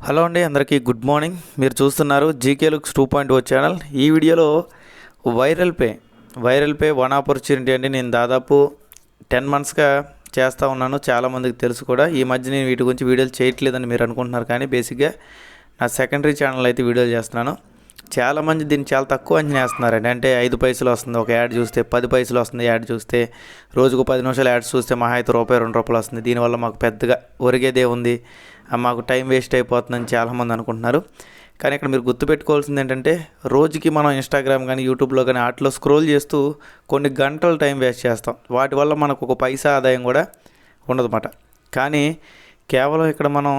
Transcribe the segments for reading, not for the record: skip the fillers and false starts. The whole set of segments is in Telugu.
హలో అండి, అందరికీ గుడ్ మార్నింగ్. మీరు చూస్తున్నారు జీకే లుక్స్ 2.0 ఛానల్. ఈ వీడియోలో వైరల్ పే వన్ ఆపర్చునిటీ అండి. నేను దాదాపు 10 మంత్స్గా చేస్తూ ఉన్నాను. చాలామందికి తెలుసు కూడా. ఈ మధ్య నేను వీటి గురించి వీడియోలు చేయట్లేదని మీరు అనుకుంటున్నారు, కానీ బేసిక్గా నా సెకండరీ ఛానల్ అయితే వీడియోలు చేస్తున్నాను. చాలామంది దీన్ని చాలా తక్కువ అంచనా వేస్తున్నారండి. అంటే 5 పైసలు వస్తుంది ఒక యాడ్ చూస్తే, 10 పైసలు వస్తుంది యాడ్ చూస్తే, రోజుకు 10 నిమిషాలు యాడ్స్ చూస్తే మహా అయితే ₹1-2 వస్తుంది. దీనివల్ల మాకు పెద్దగా ఒరిగేదే ఉంది, మాకు టైం వేస్ట్ అయిపోతుందని చాలామంది అనుకుంటున్నారు. కానీ ఇక్కడ మీరు గుర్తుపెట్టుకోవాల్సింది ఏంటంటే, రోజుకి మనం ఇన్స్టాగ్రామ్ కానీ యూట్యూబ్లో కానీ వాటిలో స్క్రోల్ చేస్తూ కొన్ని గంటలు టైం వేస్ట్ చేస్తాం. వాటి వల్ల మనకు ఒక పైసా ఆదాయం కూడా ఉండదన్నమాట. కానీ కేవలం ఇక్కడ మనం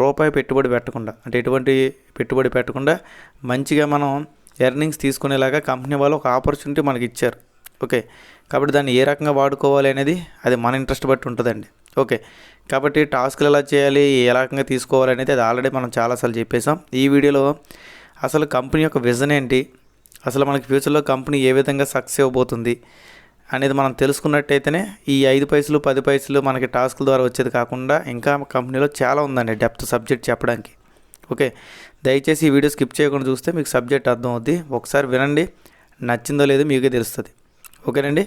రూపాయి పెట్టుబడి పెట్టకుండా, అంటే ఎటువంటి పెట్టుబడి పెట్టకుండా మంచిగా మనం ఎర్నింగ్స్ తీసుకునేలాగా కంపెనీ వాళ్ళు ఒక ఆపర్చునిటీ మనకి ఇచ్చారు. ఓకే, కాబట్టి దాన్ని ఏ రకంగా వాడుకోవాలి అనేది అది మన ఇంట్రెస్ట్ బట్టి ఉంటుందండి. ఓకే, కాబట్టి టాస్క్లు ఎలా చేయాలి, ఏ రకంగా తీసుకోవాలి అనేది అది ఆల్రెడీ మనం చాలాసార్లు చెప్పేసాం. ఈ వీడియోలో అసలు కంపెనీ యొక్క విజన్ ఏంటి, అసలు మనకి ఫ్యూచర్లో కంపెనీ ఏ విధంగా సక్సెస్ అవ్వబోతుంది అనేది మనం తెలుసుకున్నట్టయితేనే ఈ 5 పైసలు 10 పైసలు మనకి టాస్క్ల ద్వారా వచ్చేది కాకుండా ఇంకా కంపెనీలో చాలా ఉందండి డెప్త్ సబ్జెక్ట్ చెప్పడానికి. ఓకే, దయచేసి ఈ వీడియో స్కిప్ చేయకుండా చూస్తే మీకు సబ్జెక్ట్ అర్థం అవుద్ది. ఒకసారి వినండి, నచ్చిందో లేదో మీకే తెలుస్తుంది. ఓకేనండి,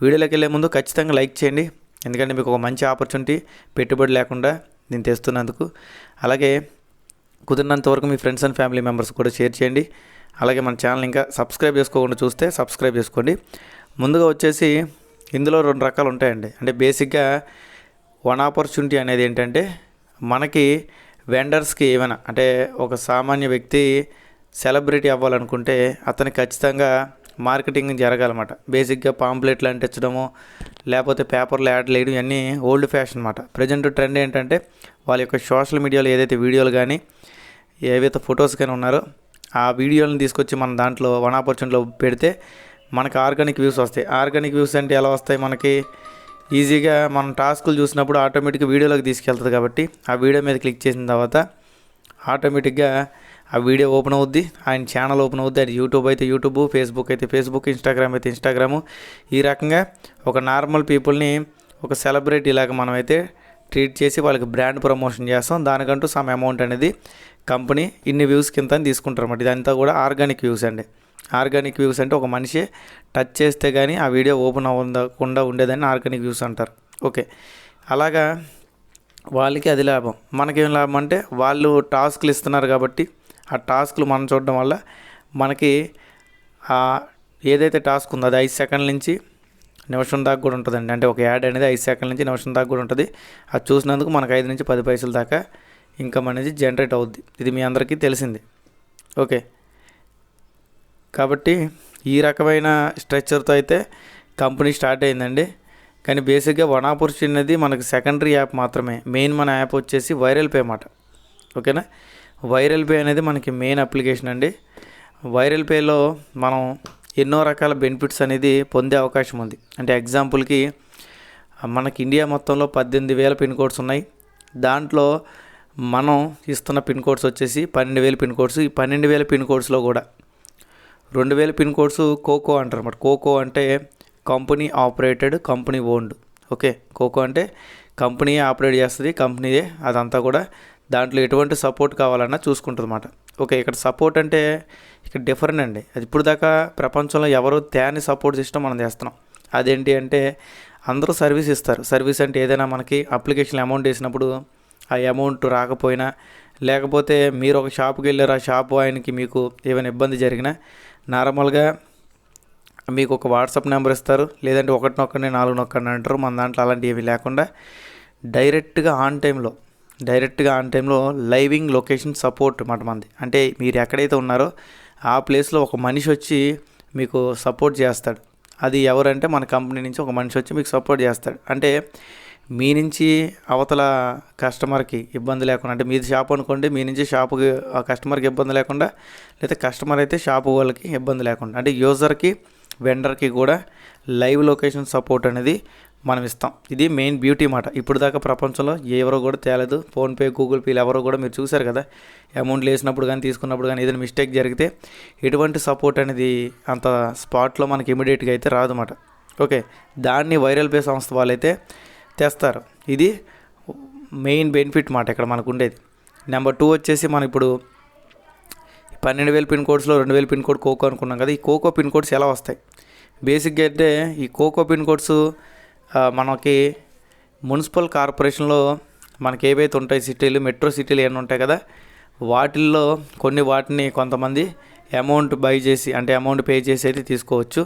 వీడియోలోకి వెళ్ళే ముందు ఖచ్చితంగా లైక్ చేయండి, ఎందుకంటే మీకు ఒక మంచి ఆపర్చునిటీ పెట్టుబడి లేకుండా నేను తెస్తున్నందుకు. అలాగే కుదిరినంత వరకు మీ ఫ్రెండ్స్ అండ్ ఫ్యామిలీ మెంబర్స్ కూడా షేర్ చేయండి. అలాగే మన ఛానల్ ఇంకా సబ్స్క్రైబ్ చేసుకోకుండా చూస్తే సబ్స్క్రైబ్ చేసుకోండి. ముందుగా వచ్చేసి ఇందులో 2 రకాలు ఉంటాయండి. అంటే బేసిక్గా వన్ ఆపర్చునిటీ అనేది ఏంటంటే, మనకి వెండర్స్కి ఏమైనా, అంటే ఒక సామాన్య వ్యక్తి సెలబ్రిటీ అవ్వాలనుకుంటే అతనికి ఖచ్చితంగా మార్కెటింగ్ జరగాలన్నమాట. బేసిక్గా పాంప్లెట్లు అంటించడము, లేకపోతే పేపర్లో యాడ్లు వేయడం, ఇవన్నీ ఓల్డ్ ఫ్యాషన్ అన్నమాట. ప్రజెంట్ ట్రెండ్ ఏంటంటే, వాళ్ళ యొక్క సోషల్ మీడియాలో ఏదైతే వీడియోలు కానీ ఏవైతే ఫొటోస్ కానీ ఉన్నారో ఆ వీడియోలను తీసుకొచ్చి మన దాంట్లో వన్ ఆపర్చునిటీలో పెడితే మనకు ఆర్గానిక్ వ్యూస్ వస్తాయి. ఆర్గానిక్ వ్యూస్ అంటే ఎలా వస్తాయి, మనకి ఈజీగా మనం టాస్కులు చూసినప్పుడు ఆటోమేటిక్గా వీడియోలోకి తీసుకెళ్తుంది. కాబట్టి ఆ వీడియో మీద క్లిక్ చేసిన తర్వాత ఆటోమేటిక్గా ఆ వీడియో ఓపెన్ అవుద్ది, ఆయన ఛానల్ ఓపెన్ అవుద్ది. అది యూట్యూబ్ అయితే యూట్యూబ్, ఫేస్బుక్ అయితే ఫేస్బుక్, ఇన్స్టాగ్రామ్ అయితే ఇన్స్టాగ్రాము. ఈ రకంగా ఒక నార్మల్ పీపుల్ని ఒక సెలబ్రిటీ లాగా మనమైతే ట్రీట్ చేసి వాళ్ళకి బ్రాండ్ ప్రమోషన్ చేస్తాం. దానికంటూ సమ్ అమౌంట్ అనేది కంపెనీ ఇన్ని వ్యూస్ కింద తీసుకుంటారు అన్నమాట. ఇదంతా కూడా ఆర్గానిక్ వ్యూస్ అండి. ఆర్గానిక్ వ్యూస్ అంటే ఒక మనిషి టచ్ చేస్తే కానీ ఆ వీడియో ఓపెన్ అవ్వకుండా ఉండేదాన్ని ఆర్గానిక్ వ్యూస్ అంటారు. ఓకే, అలాగా వాళ్ళకి అది లాభం. మనకేం లాభం అంటే, వాళ్ళు టాస్క్లు ఇస్తున్నారు కాబట్టి ఆ టాస్క్లు మనం చూడడం వల్ల మనకి ఏదైతే టాస్క్ ఉందో అది 5 సెకండ్ల నుంచి నిమిషం దాకా కూడా ఉంటుందండి. అంటే ఒక యాడ్ అనేది 5 సెకండ్ల నుంచి నిమిషం దాకా కూడా ఉంటుంది. అది చూసినందుకు మనకు 5 నుంచి 10 పైసల దాకా ఇన్కమ్ అనేది జనరేట్ అవుద్ది. ఇది మీ అందరికీ తెలిసింది. ఓకే, కాబట్టి ఈ రకమైన స్ట్రక్చర్తో అయితే కంపెనీ స్టార్ట్ అయిందండి. కానీ బేసిక్గా వన్ ఆపర్చునిటీ అనేది మనకి సెకండరీ యాప్ మాత్రమే. మెయిన్ మన యాప్ వచ్చేసి వైరల్ పే అన్నమాట. ఓకేనా, వైరల్ పే అనేది మనకి మెయిన్ అప్లికేషన్ అండి. వైరల్ పేలో మనం ఎన్నో రకాల బెనిఫిట్స్ అనేది పొందే అవకాశం ఉంది. అంటే ఎగ్జాంపుల్కి మనకి ఇండియా మొత్తంలో 18,000 పిన్ కోడ్స్ ఉన్నాయి. దాంట్లో మనం ఇస్తున్న పిన్ కోడ్స్ వచ్చేసి 12,000 పిన్ కోడ్స్. ఈ 12,000 పిన్ కోడ్స్లో కూడా 2,000 పిన్ కోడ్స్ కోకో అంటారు అన్నమాట. కోకో అంటే company operated, company owned. Okay, COCO అంటే కంపెనీ ఆపరేట్ చేస్తుంది, కంపెనీయే అదంతా కూడా. దాంట్లో ఎటువంటి సపోర్ట్ కావాలన్నా చూసుకుంటుంది అన్నమాట. ఓకే, ఇక్కడ సపోర్ట్ అంటే ఇక్కడ డిఫరెంట్ అండి. అది ఇప్పుడు దాకా ప్రపంచంలో ఎవరు తేని సపోర్ట్ సిస్టమ్ మనం చేస్తున్నాం. అదేంటి అంటే, అందరూ సర్వీస్ ఇస్తారు. సర్వీస్ అంటే ఏదైనా మనకి అప్లికేషన్ అమౌంట్ వేసినప్పుడు ఆ అమౌంట్ రాకపోయినా, లేకపోతే మీరు ఒక షాప్కి వెళ్ళారు, ఆ షాపు ఆయనకి మీకు ఏమైనా ఇబ్బంది జరిగినా నార్మల్గా మీకు ఒక వాట్సాప్ నెంబర్ ఇస్తారు, లేదంటే 1 నొక్కండి 4 నొక్కండి అంటారు. మన దాంట్లో అలాంటివి ఏమీ లేకుండా డైరెక్ట్గా ఆన్ టైంలో లైవింగ్ లొకేషన్ సపోర్ట్ అన్నమాట మనది. అంటే మీరు ఎక్కడైతే ఉన్నారో ఆ ప్లేస్లో ఒక మనిషి వచ్చి మీకు సపోర్ట్ చేస్తాడు. అది ఎవరంటే మన కంపెనీ నుంచి ఒక మనిషి వచ్చి మీకు సపోర్ట్ చేస్తాడు. అంటే మీ నుంచి అవతల కస్టమర్కి ఇబ్బంది లేకుండా, అంటే మీది షాప్ అనుకోండి, మీ నుంచి షాపుకి ఆ కస్టమర్కి ఇబ్బంది లేకుండా, లేదా కస్టమర్ అయితే షాపు వాళ్ళకి ఇబ్బంది లేకుండా, అంటే యూజర్కి వెండర్కి కూడా లైవ్ లొకేషన్ సపోర్ట్ అనేది మనం ఇస్తాం. ఇది మెయిన్ బ్యూటీ మాట. ఇప్పుడు దాకా ప్రపంచంలో ఎవరో కూడా తేలేదు. ఫోన్పే, గూగుల్ పేలు ఎవరో కూడా మీరు చూశారు కదా, అమౌంట్లు వేసినప్పుడు కానీ తీసుకున్నప్పుడు కానీ ఏదైనా మిస్టేక్ జరిగితే ఎటువంటి సపోర్ట్ అనేది అంత స్పాట్లో మనకి ఇమీడియట్గా అయితే రాదు అన్నమాట. ఓకే, దాన్ని వైరల్ పే సంస్థ వాళ్ళైతే తెస్తారు. ఇది మెయిన్ బెనిఫిట్ మాట ఇక్కడ మనకు ఉండేది. నెంబర్ 2 వచ్చేసి మనం ఇప్పుడు 12,000 పిన్ కోడ్స్లో 2,000 పిన్ కోడ్ కోకో అనుకున్నాం కదా. ఈ కోకో పిన్ కోడ్స్ ఎలా వస్తాయి? బేసిక్గా అయితే ఈ కోకో పిన్ కోడ్స్ మనకి మున్సిపల్ కార్పొరేషన్లో మనకి ఏవైతే ఉంటాయి సిటీలు, మెట్రో సిటీలు ఏమైనా ఉంటాయి కదా, వాటిల్లో వాటిని కొంతమంది అమౌంట్ బై చేసి అంటే అమౌంట్ పే చేసి అయితే తీసుకోవచ్చు.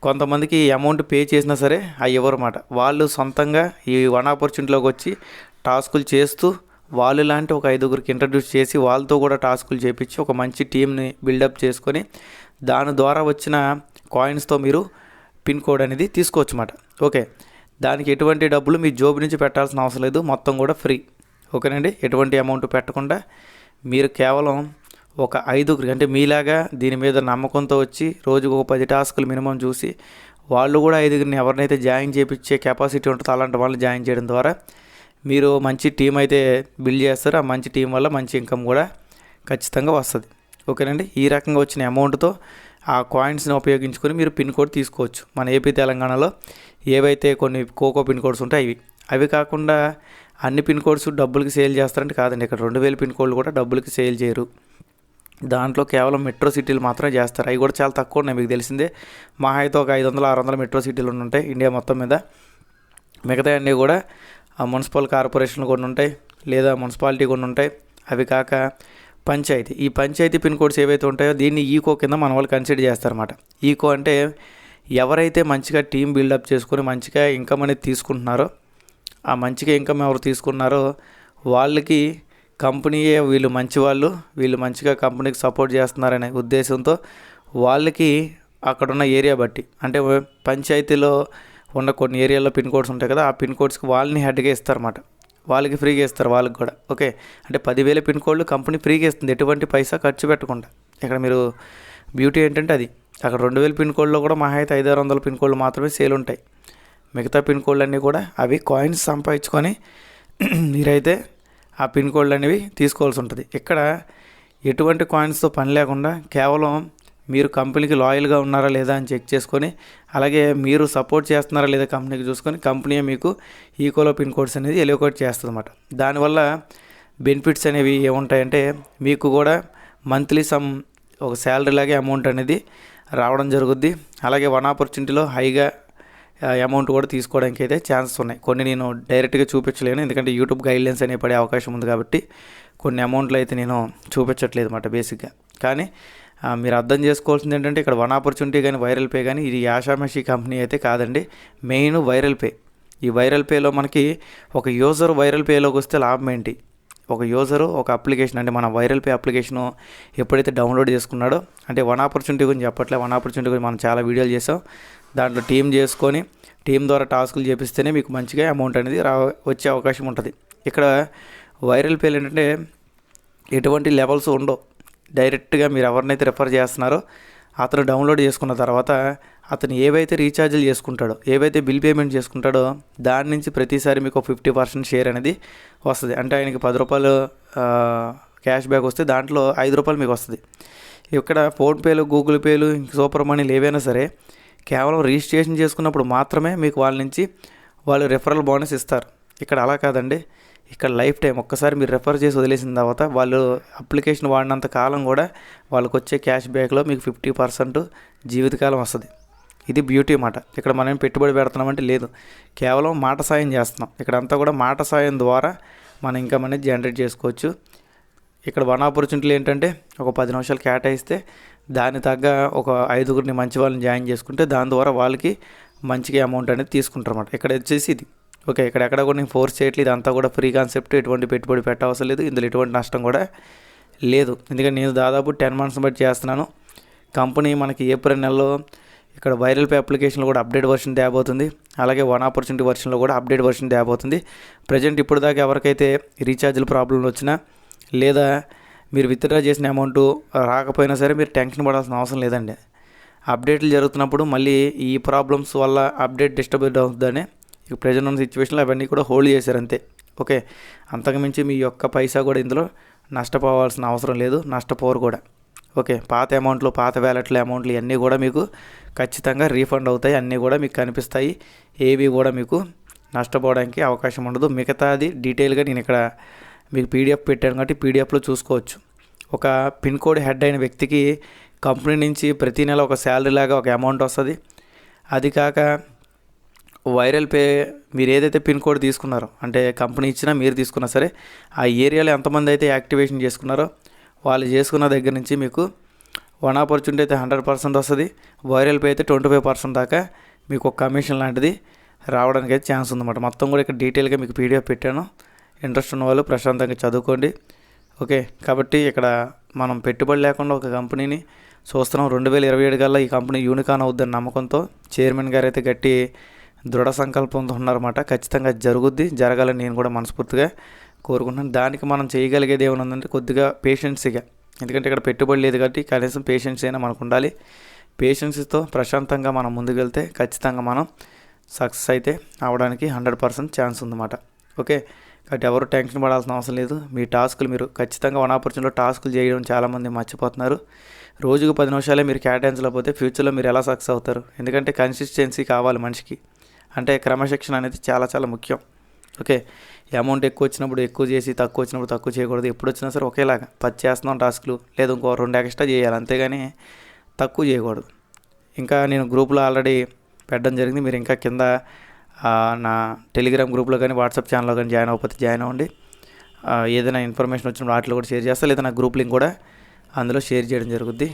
కొంతమందికి అమౌంట్ పే చేసినా సరే అవి ఇవ్వరన్నమాట. వాళ్ళు సొంతంగా ఈ వన్ ఆపర్చునిటీలోకి వచ్చి టాస్కులు చేస్తూ వాళ్ళు లాంటి ఒక 5గురికి ఇంట్రడ్యూస్ చేసి వాళ్ళతో కూడా టాస్కులు చేపించి ఒక మంచి టీంని బిల్డప్ చేసుకొని దాని ద్వారా వచ్చిన కాయిన్స్తో మీరు పిన్ కోడ్ అనేది తీసుకోవచ్చు అన్నమాట. ఓకే, దానికి ఎటువంటి డబ్బులు మీ జోబు నుంచి పెట్టాల్సిన అవసరం లేదు, మొత్తం కూడా ఫ్రీ. ఓకేనండి, ఎటువంటి అమౌంట్ పెట్టకుండా మీరు కేవలం ఒక 5గురికి అంటే మీలాగా దీని మీద నమ్మకంతో వచ్చి రోజుకు ఒక 10 టాస్కులు మినిమం చూసి వాళ్ళు కూడా 5గురిని ఎవరినైతే జాయిన్ చేయించే కెపాసిటీ ఉంటుందో అలాంటి వాళ్ళు జాయిన్ చేయడం ద్వారా మీరు మంచి టీం అయితే బిల్డ్ చేస్తారు. ఆ మంచి టీం వల్ల మంచి ఇన్కమ్ కూడా ఖచ్చితంగా వస్తుంది. ఓకేనండి, ఈ రకంగా వచ్చిన అమౌంట్తో ఆ కాయిన్స్ని ఉపయోగించుకొని మీరు పిన్ కోడ్ తీసుకోవచ్చు. మన ఏపీ తెలంగాణలో ఏవైతే కొన్ని కోకో పిన్ కోడ్స్ ఉంటాయి అవి కాకుండా అన్ని పిన్ కోడ్స్ డబ్బులకి సేల్ చేస్తారంటే కాదండి. ఇక్కడ 2,000 పిన్ కోడ్లు కూడా డబ్బులకి సేల్ చేయరు. దాంట్లో కేవలం మెట్రో సిటీలు మాత్రమే చేస్తారు. అవి కూడా చాలా తక్కువ ఉన్నాయి, మీకు తెలిసిందే. మహా అయితే ఒక 500-600 మెట్రో సిటీలు ఉంటాయి ఇండియా మొత్తం మీద. మిగతా అన్నీ కూడా మున్సిపల్ కార్పొరేషన్లు కొన్ని ఉంటాయి, లేదా మున్సిపాలిటీ కొన్ని ఉంటాయి. అవి కాక పంచాయతీ, ఈ పంచాయతీ పిన్ కోడ్స్ ఏవైతే ఉంటాయో దీన్ని ఈకో కింద మన వాళ్ళు కన్సిడర్ చేస్తారన్నమాట. ఈకో అంటే ఎవరైతే మంచిగా టీం బిల్డప్ చేసుకొని మంచిగా ఇన్కమ్ అనేది తీసుకుంటున్నారో, ఆ మంచిగా ఇన్కమ్ ఎవరు తీసుకున్నారో వాళ్ళకి కంపెనీయే వీళ్ళు మంచి వాళ్ళు, వీళ్ళు మంచిగా కంపెనీకి సపోర్ట్ చేస్తున్నారనే ఉద్దేశంతో వాళ్ళకి అక్కడున్న ఏరియా బట్టి అంటే పంచాయతీలో ఉన్న కొన్ని ఏరియాలో పిన్ కోడ్స్ ఉంటాయి కదా, ఆ పిన్ కోడ్స్కి వాళ్ళని హెడ్గా ఇస్తారన్నమాట. వాళ్ళకి ఫ్రీగా ఇస్తారు వాళ్ళకి కూడా. ఓకే, అంటే 10,000 పిన్ కోడ్లు కంపెనీ ఫ్రీగా ఇస్తుంది, ఎటువంటి పైసా ఖర్చు పెట్టకుండా. ఇక్కడ మీరు బ్యూటీ ఏంటంటే అది అక్కడ 2,000 పిన్ కోడ్లో కూడా మహా అయితే 500-600 పిన్ కోడ్లు మాత్రమే సేల్ ఉంటాయి. మిగతా పిన్ కోడ్లు అన్నీ కూడా అవి కాయిన్స్ సంపాదించుకొని మీరైతే ఆ పిన్ కోడ్లు అనేవి తీసుకోవాల్సి ఉంటుంది. ఇక్కడ ఎటువంటి కాయిన్స్తో పని లేకుండా కేవలం మీరు కంపెనీకి లాయల్గా ఉన్నారా లేదా అని చెక్ చేసుకొని, అలాగే మీరు సపోర్ట్ చేస్తున్నారా లేదా కంపెనీకి చూసుకొని కంపెనీ మీకు ఈకోలో పిన్ కోడ్స్ అనేది ఎలికోట్ చేస్తుంది అన్నమాట. దానివల్ల బెనిఫిట్స్ అనేవి ఏముంటాయంటే మీకు కూడా మంత్లీ ఒక శాలరీ లాగే అమౌంట్ అనేది రావడం జరుగుద్ది. అలాగే వన్ ఆపర్చునిటీలో హైగా అమౌంట్ కూడా తీసుకోవడానికి అయితే ఛాన్సెస్ ఉన్నాయి. కొన్ని నేను డైరెక్ట్గా చూపించలేను, ఎందుకంటే యూట్యూబ్ గైడ్లైన్స్ అనేవి పడే అవకాశం ఉంది కాబట్టి కొన్ని అమౌంట్లు అయితే నేను చూపించట్లేదు అన్నమాట బేసిక్గా. కానీ మీరు అర్థం చేసుకోవాల్సింది ఏంటంటే ఇక్కడ వన్ ఆపర్చునిటీ కానీ వైరల్ పే కానీ ఇది యాషామషి కంపెనీ అయితే కాదండి. Main viral pay. ఈ వైరల్ పేలో మనకి ఒక యూజర్ వైరల్ పేలోకి వస్తే లాభం ఏంటి? ఒక యూజరు ఒక అప్లికేషన్ అంటే మన వైరల్ పే అప్లికేషను ఎప్పుడైతే డౌన్లోడ్ చేసుకున్నాడో, అంటే వన్ ఆపర్చునిటీ గురించి చెప్పట్లే, వన్ ఆపర్చునిటీ గురించి మనం చాలా వీడియోలు చేసాం. దాంట్లో టీం చేసుకొని టీం ద్వారా టాస్కులు చేపిస్తేనే మీకు మంచిగా అమౌంట్ అనేది వచ్చే అవకాశం ఉంటుంది. ఇక్కడ వైరల్ పేలు ఏంటంటే ఎటువంటి లెవెల్స్ ఉండవు. డైరెక్ట్గా మీరు ఎవరినైతే రెఫర్ చేస్తున్నారో అతను డౌన్లోడ్ చేసుకున్న తర్వాత అతను ఏవైతే రీఛార్జీలు చేసుకుంటాడో, ఏవైతే బిల్ పేమెంట్ చేసుకుంటాడో దాని నుంచి ప్రతిసారి మీకు 50% షేర్ అనేది వస్తుంది. అంటే ఆయనకి 10 రూపాయలు క్యాష్ బ్యాక్ వస్తే దాంట్లో 5 రూపాయలు మీకు వస్తుంది. ఇక్కడ ఫోన్పేలు, గూగుల్ పేలు, సూపర్ మనీలు ఏవైనా సరే కేవలం రిజిస్ట్రేషన్ చేసుకున్నప్పుడు మాత్రమే మీకు వాళ్ళ నుంచి వాళ్ళు రెఫరల్ బోనస్ ఇస్తారు. ఇక్కడ అలా కాదండి. ఇక్కడ లైఫ్ టైం ఒక్కసారి మీరు రెఫర్ చేసి వదిలేసిన తర్వాత వాళ్ళు అప్లికేషన్ వాడినంత కాలం కూడా వాళ్ళకి వచ్చే క్యాష్ బ్యాక్లో మీకు 50% జీవితకాలం వస్తుంది. ఇది బ్యూటీ మాట. ఇక్కడ మనం పెట్టుబడి పెడుతున్నామంటే లేదు, కేవలం మాట సాయం చేస్తున్నాం. ఇక్కడ అంతా కూడా మాట సాయం ద్వారా మనం ఇన్కమ్ అనేది జనరేట్ చేసుకోవచ్చు. ఇక్కడ వన్ ఆపర్చునిటీలు ఏంటంటే ఒక 10 నిమిషాలు కేటాయిస్తే దాని తగ్గ ఒక 5గురిని మంచి వాళ్ళని జాయిన్ చేసుకుంటే దాని ద్వారా వాళ్ళకి మంచిగా అమౌంట్ అనేది తీసుకుంటారు అన్నమాట. ఇక్కడ వచ్చేసి ఇది ఓకే. ఇక్కడ ఎక్కడ కూడా నేను ఫోర్స్ చేయట్లేదు, ఇదంతా కూడా ఫ్రీ కాన్సెప్ట్. ఎటువంటి పెట్టుబడి పెట్టవసరం లేదు, ఇందులో ఎటువంటి నష్టం కూడా లేదు. ఎందుకంటే నేను దాదాపు 10 మంత్స్ బట్టి చేస్తున్నాను. కంపెనీ మనకి ఏప్రిల్ నెలలో ఇక్కడ వైరల్ పే అప్లికేషన్లో కూడా అప్డేట్ వర్షన్ తేబోతుంది. అలాగే వన్ ఆపర్చునిటీ వర్షన్లో కూడా అప్డేట్ వర్షన్ తేబోతుంది. ప్రజెంట్ ఇప్పుడు దాకా ఎవరికైతే రీఛార్జ్ల ప్రాబ్లంలు వచ్చినా లేదా మీరు విత్డ్రా చేసిన అమౌంట్ రాకపోయినా సరే మీరు టెన్షన్ పడాల్సిన అవసరం లేదండి. అప్డేట్లు జరుగుతున్నప్పుడు మళ్ళీ ఈ ప్రాబ్లమ్స్ వల్ల అప్డేట్ డిస్టర్బ్ అవుతుందని ఇక ప్రజెంట్ ఉన్న సిచ్యువేషన్లో అవన్నీ కూడా హోల్డ్ చేశారు అంతే. ఓకే, అంతకుమించి మీ యొక్క పైసా కూడా ఇందులో నష్టపోవాల్సిన అవసరం లేదు, నష్టపోరు కూడా. ఓకే, పాత అమౌంట్లు, పాత వ్యాలెట్ల అమౌంట్లు ఇవన్నీ కూడా మీకు ఖచ్చితంగా రీఫండ్ అవుతాయి. అన్నీ కూడా మీకు కనిపిస్తాయి. ఏవి కూడా మీకు నష్టపోవడానికి అవకాశం ఉండదు. మిగతాది డీటెయిల్గా నేను ఇక్కడ మీకు పీడిఎఫ్ పెట్టాను కాబట్టి పీడిఎఫ్లో చూసుకోవచ్చు. ఒక పిన్ కోడ్ హెడ్ అయిన వ్యక్తికి కంపెనీ నుంచి ప్రతి నెల ఒక శాలరీ లాగా ఒక అమౌంట్ వస్తుంది. అది కాక వైరల్ పే మీరు ఏదైతే పిన్ కోడ్ తీసుకున్నారో, అంటే కంపెనీ ఇచ్చినా మీరు తీసుకున్నా సరే, ఆ ఏరియాలో ఎంతమంది అయితే యాక్టివేషన్ చేసుకున్నారో వాళ్ళు చేసుకున్న దగ్గర నుంచి మీకు వన్ ఆపర్చునిటీ అయితే 100% వస్తుంది. వైరల్ పే అయితే 25% దాకా మీకు ఒక కమిషన్ లాంటిది రావడానికి అయితే ఛాన్స్ ఉందన్నమాట. మొత్తం కూడా ఇక్కడ డీటెయిల్గా మీకు పీడిఎఫ్ పెట్టాను. ఇంట్రెస్ట్ ఉన్న వాళ్ళు ప్రశాంతంగా చదువుకోండి. ఓకే, కాబట్టి ఇక్కడ మనం పెట్టుబడి లేకుండా ఒక కంపెనీని చూస్తున్నాం. 2027 కల్లా ఈ కంపెనీ యూనికాన్ అవుద్దని నమ్మకంతో చైర్మన్ గారు అయితే గట్టి దృఢ సంకల్పంతో ఉన్నారన్నమాట. ఖచ్చితంగా జరుగుద్ది, జరగాలని నేను కూడా మనస్ఫూర్తిగా కోరుకుంటున్నాను. దానికి మనం చేయగలిగేది ఏమైనా ఉందంటే కొద్దిగా పేషెన్సీగా, ఎందుకంటే ఇక్కడ పెట్టుబడి లేదు కాబట్టి కనీసం పేషెన్స్ అయినా మనకు ఉండాలి. పేషెన్స్తో ప్రశాంతంగా మనం ముందుకు వెళ్తే ఖచ్చితంగా మనం సక్సెస్ అయితే అవడానికి 100% ఛాన్స్ ఉందన్నమాట. ఓకే, కాబట్టి ఎవరు టెన్షన్ పడాల్సిన అవసరం లేదు. మీ టాస్కులు మీరు ఖచ్చితంగా వన్ ఆపర్చునిటీలో టాస్కులు చేయడం చాలామంది మర్చిపోతున్నారు. రోజుకు 10 నిమిషాలే మీరు కేటాయించలేకపోతే ఫ్యూచర్లో మీరు ఎలా సక్సెస్ అవుతారు? ఎందుకంటే కన్సిస్టెన్సీ కావాలి మనిషికి, అంటే క్రమశిక్షణ అనేది చాలా చాలా ముఖ్యం. ఓకే, అమౌంట్ ఎక్కువ వచ్చినప్పుడు ఎక్కువ చేసి తక్కువ వచ్చినప్పుడు తక్కువ చేయకూడదు. ఎప్పుడు వచ్చినా సరే ఒకేలాగా 10 చేస్తున్నాం టాస్కులు, లేదా ఇంకో 2 ఎక్స్ట్రా చేయాలి, అంతేగాని తక్కువ చేయకూడదు. ఇంకా నేను గ్రూప్లో ఆల్రెడీ పెట్టడం జరిగింది. మీరు ఇంకా కింద నా టెలిగ్రామ్ గ్రూప్లో కానీ వాట్సాప్ ఛానల్లో కానీ జాయిన్ అవ్వకపోతే జాయిన్ అవ్వండి. ఏదైనా ఇన్ఫర్మేషన్ వచ్చినప్పుడు వాటిలో కూడా షేర్ చేస్తా, లేదా నా గ్రూప్ లింక్ కూడా అందులో షేర్ చేయడం జరుగుద్ది.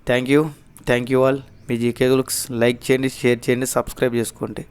Thank you all. Me GK looks like చేయండి, షేర్ చేయండి, సబ్స్క్రైబ్ చేసుకోండి.